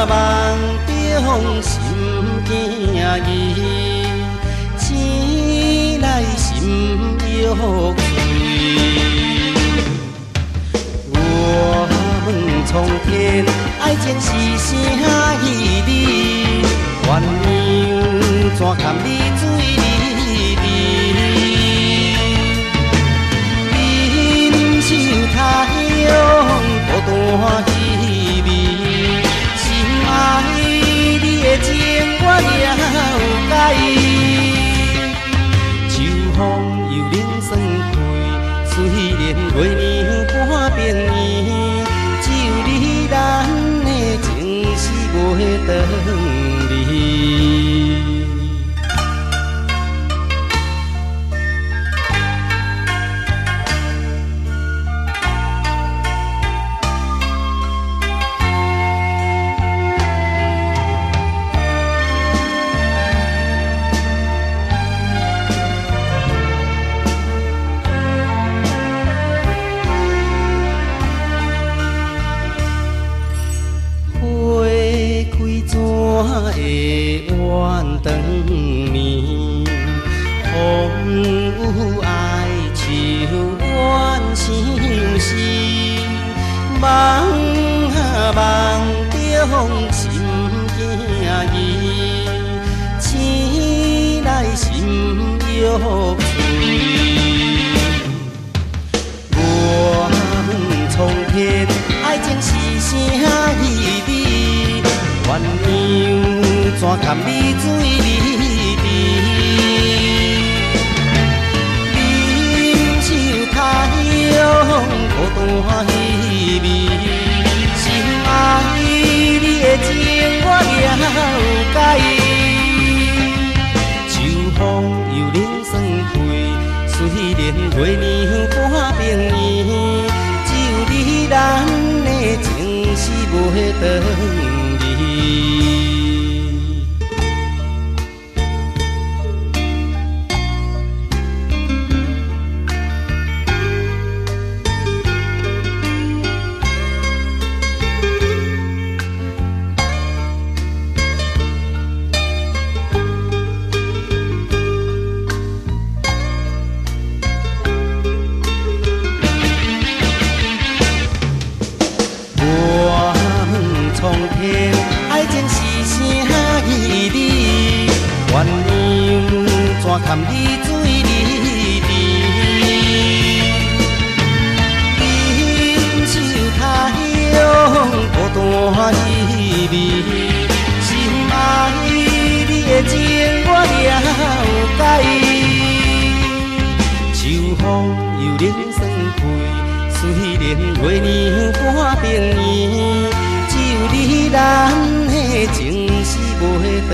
梦中心惊疑，醒来心欲碎。我问苍天，爱情是啥意义？鸳鸯怎甘你水离离？忍受太阳孤单稀微，心爱你的情我了解。秋风又冷霜开，虽然月亮半边圆，只有你咱的情是袂转离。会怨长眠，风有爱树怨相思，梦中心惊疑，醒来心欲碎。我问苍天，爱情是啥意义？鸳鸯怎甘你水离离？忍受太阳孤单稀微，心爱你的情我了解。秋风又冷霜开，虽然月亮半边圆，只有你咱的情是袂转。苍天，爱情是啥意义？鸳鸯怎堪你水离离？忍受太阳孤单稀微，心爱你的情我了解。秋风又冷霜开，虽然月亮半边圆，你咱的情是袂转。